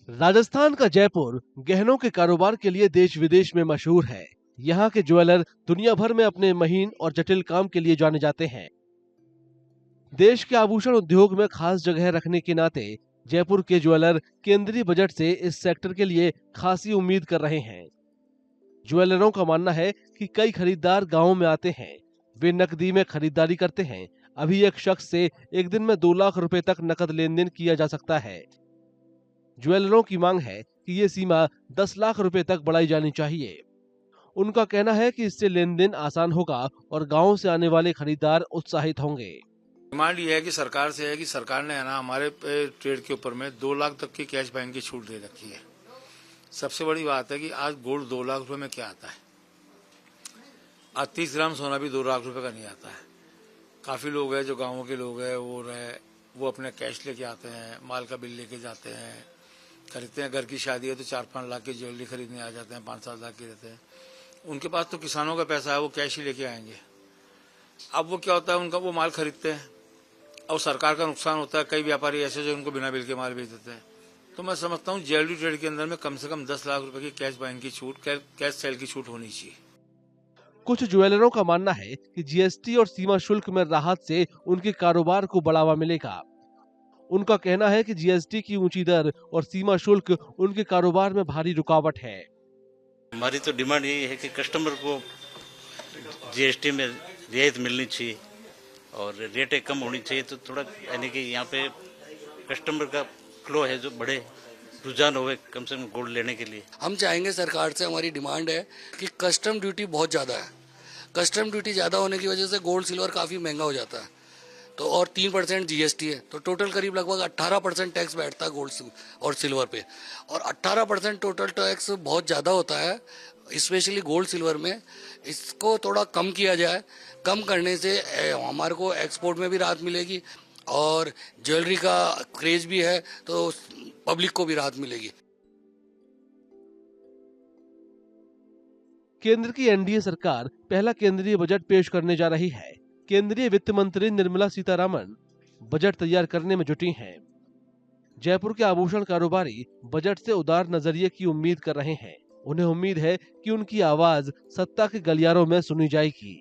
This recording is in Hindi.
राजस्थान का जयपुर गहनों के कारोबार के लिए देश विदेश में मशहूर है। यहाँ के ज्वेलर दुनिया भर में अपने महीन और जटिल काम के लिए जाने जाते हैं। देश के आभूषण उद्योग में खास जगह रखने के नाते जयपुर के ज्वेलर केंद्रीय बजट से इस सेक्टर के लिए खासी उम्मीद कर रहे हैं। ज्वेलरों का मानना है कि कई खरीदार गांवों में आते हैं, वे नकदी में खरीदारी करते हैं। अभी एक शख्स से एक दिन में 2 लाख रुपए तक नकद लेन देन किया जा सकता है। ज्वेलरों की मांग है कि ये सीमा 10 लाख रुपए तक बढ़ाई जानी चाहिए। उनका कहना है कि इससे लेन देन आसान होगा और गांव से आने वाले खरीदार उत्साहित होंगे। डिमांड ये है कि सरकार से है कि सरकार ने है ना हमारे ट्रेड के ऊपर में 2 लाख तक की कैश बैंक की छूट दे रखी है। सबसे बड़ी बात है कि आज गोल्ड 2 लाख रुपए में क्या आता है। आज 30 ग्राम सोना भी 2 लाख रुपए का नहीं आता है। काफी लोग हैं जो गाँवों के लोग हैं वो अपने कैश लेके आते हैं, माल का बिल लेके जाते हैं, खरीदते हैं। घर की शादी है तो 4-5 लाख की ज्वेलरी खरीदने आ जाते हैं, 5-7 लाख की रहते हैं। उनके पास तो किसानों का पैसा है, वो कैश ही लेके आएंगे। अब वो क्या होता है, उनका वो माल खरीदते हैं और सरकार का नुकसान होता है। कई व्यापारी ऐसे जो उनको बिना बिल के माल बेच देते हैं। तो मैं समझता हूँ ज्वेलरी ट्रेड के अंदर में कम से कम 10 लाख रुपए की कैश बाइंग की छूट, कैश सेल की छूट होनी चाहिए। कुछ ज्वेलरों का मानना है कि जीएसटी और सीमा शुल्क में राहत से उनके कारोबार को बढ़ावा मिलेगा। उनका कहना है कि जीएसटी की ऊंची दर और सीमा शुल्क उनके कारोबार में भारी रुकावट है। हमारी तो डिमांड यही है कि कस्टमर को जीएसटी में रियायत मिलनी चाहिए और रेटें कम होनी चाहिए। तो थोड़ा यानी कि यहाँ पे कस्टमर का फ्लो है जो बढ़े, रुझान होवे कम से कम गोल्ड लेने के लिए। हम चाहेंगे, सरकार से हमारी डिमांड है कि कस्टम ड्यूटी बहुत ज़्यादा है। कस्टम ड्यूटी ज़्यादा होने की वजह से गोल्ड सिल्वर काफ़ी महंगा हो जाता है। तो और 3% जीएसटी है, तो टोटल करीब लगभग 18% टैक्स बैठता है गोल्ड और सिल्वर पे। और 18% टोटल टैक्स बहुत ज़्यादा होता है, स्पेशली गोल्ड सिल्वर में। इसको थोड़ा कम किया जाए। कम करने से हमारे को एक्सपोर्ट में भी राहत मिलेगी और ज्वेलरी का क्रेज भी है तो पब्लिक को भी राहत मिलेगी। केंद्र की एनडीए सरकार पहला केंद्रीय बजट पेश करने जा रही है। केंद्रीय वित्त मंत्री निर्मला सीतारामन बजट तैयार करने में जुटी हैं। जयपुर के आभूषण कारोबारी बजट से उदार नजरिए की उम्मीद कर रहे हैं। उन्हें उम्मीद है कि उनकी आवाज सत्ता के गलियारों में सुनी जाएगी।